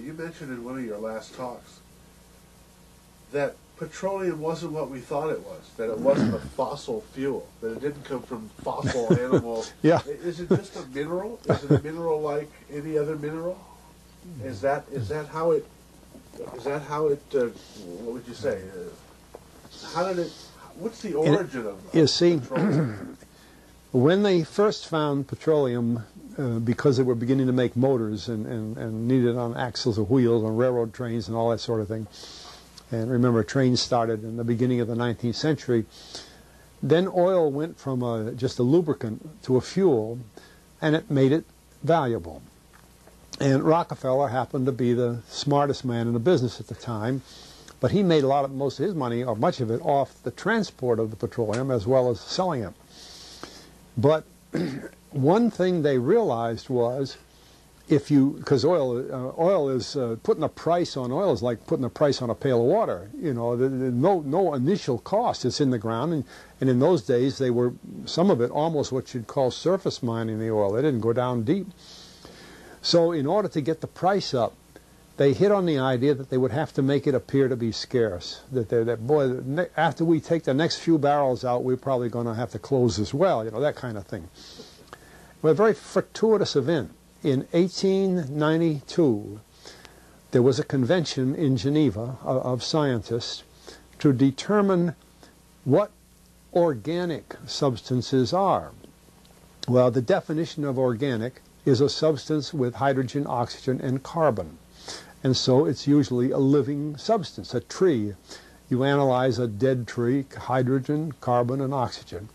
you mentioned in one of your last talks that petroleum wasn't what we thought it was, that it wasn't a fossil fuel, that it didn't come from fossil animals. Yeah. Is it just a mineral? Is it a mineral like any other mineral? Is that how it, what would you say? How did it, what's the origin of You see, petroleum? when they first found petroleum, because they were beginning to make motors and needed on axles or wheels on railroad trains and all that sort of thing, and remember, trains started in the beginning of the 19th century, then oil went from just a lubricant to a fuel, and it made it valuable. And Rockefeller happened to be the smartest man in the business at the time, but he made most of his money, or much of it, off the transport of the petroleum as well as selling it. But one thing they realized was, because oil is putting a price on oil is like putting a price on a pail of water. You know, no initial cost. It's in the ground, and in those days they were, some of it almost what you'd call surface mining the oil. They didn't go down deep. So in order to get the price up, they hit on the idea that they would have to make it appear to be scarce. That after we take the next few barrels out, we're probably going to have to close this well. You know, that kind of thing. Well, a very fortuitous event. In 1892, there was a convention in Geneva of scientists to determine what organic substances are. Well, the definition of organic is a substance with hydrogen, oxygen, and carbon. And so it's usually a living substance, a tree. You analyze a dead tree, hydrogen, carbon, and oxygen,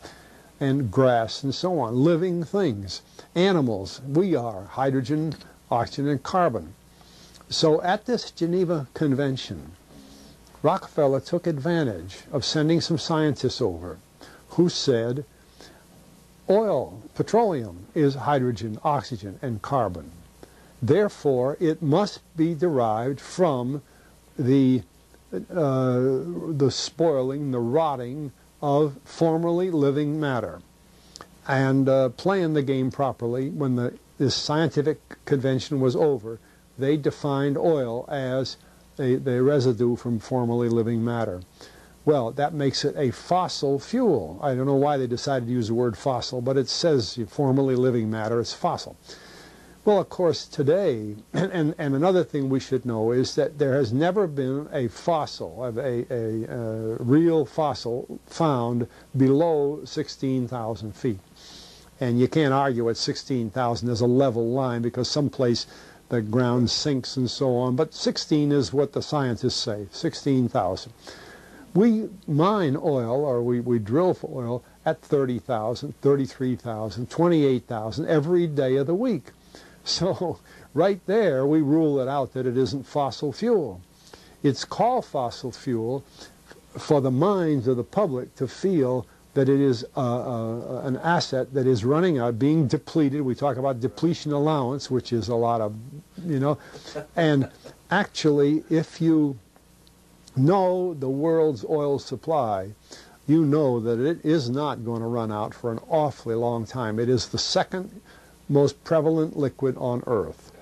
and grass and so on, living things. Animals, we are hydrogen, oxygen, and carbon. So at this Geneva Convention, Rockefeller took advantage of sending some scientists over who said, oil, petroleum, is hydrogen, oxygen, and carbon. Therefore, it must be derived from the spoiling, the rotting of formerly living matter. And playing the game properly, when this scientific convention was over, they defined oil as the residue from formerly living matter. Well, that makes it a fossil fuel. I don't know why they decided to use the word fossil, but it says formerly living matter, it's fossil. Well, of course, today, and another thing we should know is that there has never been a fossil, a real fossil, found below 16,000 feet. And you can't argue at 16,000 there's a level line, because someplace the ground sinks and so on. But 16 is what the scientists say, 16,000. We mine oil, or we drill for oil, at 30,000, 33,000, 28,000 every day of the week. So right there we rule it out that it isn't fossil fuel. It's called fossil fuel for the minds of the public to feel that it is an asset that is running out, being depleted. We talk about depletion allowance, which is a lot of, you know. And actually, if you know the world's oil supply, you know that it is not going to run out for an awfully long time. It is the second most prevalent liquid on Earth.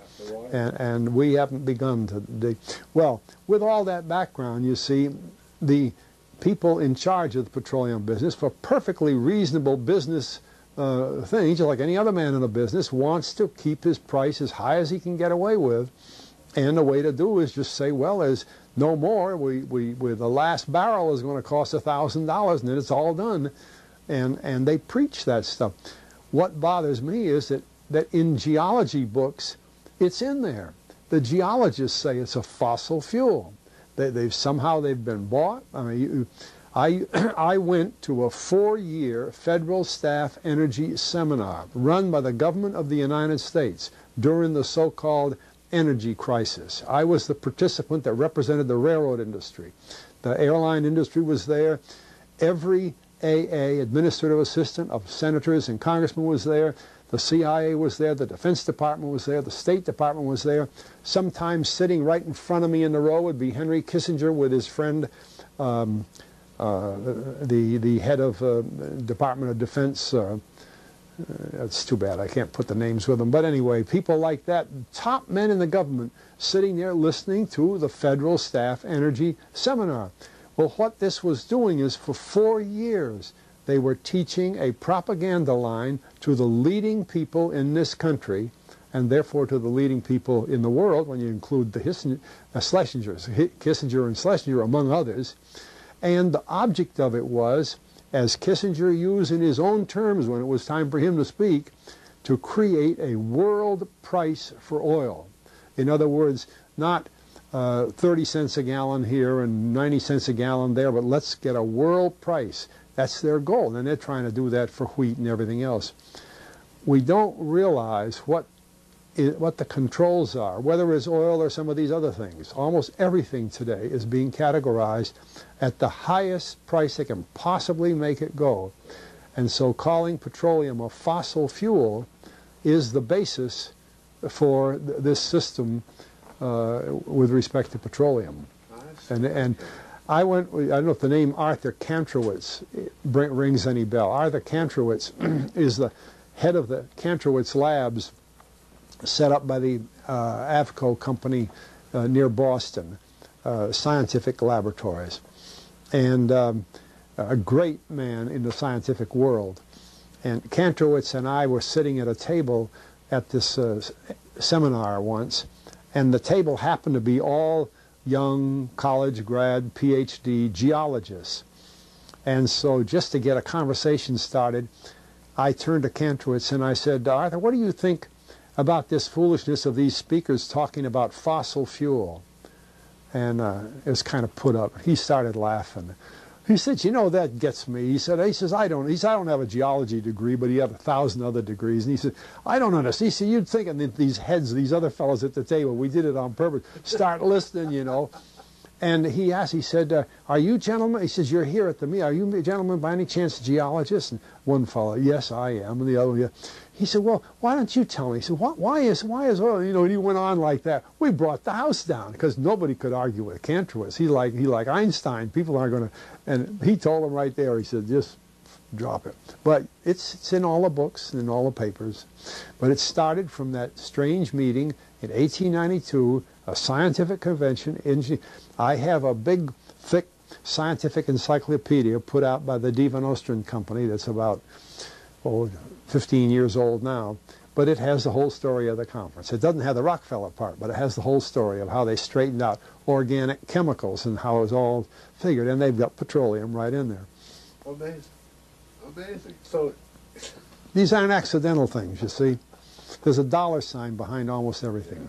And we haven't begun to dig. Well, with all that background, you see, the people in charge of the petroleum business, for perfectly reasonable business things, like any other man in a business, wants to keep his price as high as he can get away with. And the way to do is just say, well, there's no more. The last barrel is going to cost $1,000, and then it's all done. And they preach that stuff. What bothers me is that in geology books, it's in there. The geologists say it's a fossil fuel. They've been bought. I mean, I went to a 4-year federal staff energy seminar run by the government of the United States during the so-called energy crisis. I was the participant that represented the railroad industry. The airline industry was there. Every AA, administrative assistant of senators and congressmen, was there. The CIA was there, the Defense Department was there, the State Department was there. Sometimes sitting right in front of me in the row would be Henry Kissinger with his friend, the head of Department of Defense, It's too bad I can't put the names with them. But anyway, people like that, top men in the government, sitting there listening to the Federal Staff Energy Seminar. Well, what this was doing is for 4 years, they were teaching a propaganda line to the leading people in this country, and therefore to the leading people in the world, when you include the Schlesingers, Kissinger and Schlesinger, among others. And the object of it was, as Kissinger used in his own terms when it was time for him to speak, to create a world price for oil. In other words, not 30 cents a gallon here and 90 cents a gallon there, but let's get a world price. That's their goal, and they're trying to do that for wheat and everything else. We don't realize what the controls are, whether it's oil or some of these other things. Almost everything today is being categorized at the highest price they can possibly make it go. And so calling petroleum a fossil fuel is the basis for this system with respect to petroleum. And I don't know if the name Arthur Kantrowitz rings any bell. Arthur Kantrowitz is the head of the Kantrowitz Labs set up by the Avco company near Boston, scientific laboratories. And a great man in the scientific world. And Kantrowitz and I were sitting at a table at this seminar once, and the table happened to be all young college grad, PhD geologists. And so just to get a conversation started, I turned to Kantrowitz and I said, Arthur, what do you think about this foolishness of these speakers talking about fossil fuel? And it was kind of put up. He started laughing. He said, you know, that gets me. He says, I don't have a geology degree, but he had 1,000 other degrees. And he said, I don't understand. He said, you'd think that these heads, these other fellows at the table, we did it on purpose, start listening, you know. And he asked, he said, are you gentlemen, he says, you're here at the meeting, are you gentlemen by any chance geologists? And one fellow, yes, I am. And the other one, yeah. He said, well, why don't you tell me? He said, why is oil, you know, and he went on like that. We brought the house down because nobody could argue with Kantrowitz. He like Einstein. People aren't going to, and he told him right there, he said, just drop it. But it's in all the books and in all the papers. But it started from that strange meeting in 1892, a scientific convention. I have a big, thick scientific encyclopedia put out by the D. Van Oosteren Company that's about 15 years old now, but it has the whole story of the conference. It doesn't have the Rockefeller part, but it has the whole story of how they straightened out organic chemicals and how it was all figured, and they've got petroleum right in there. Amazing. Amazing. So these aren't accidental things, you see. There's a dollar sign behind almost everything.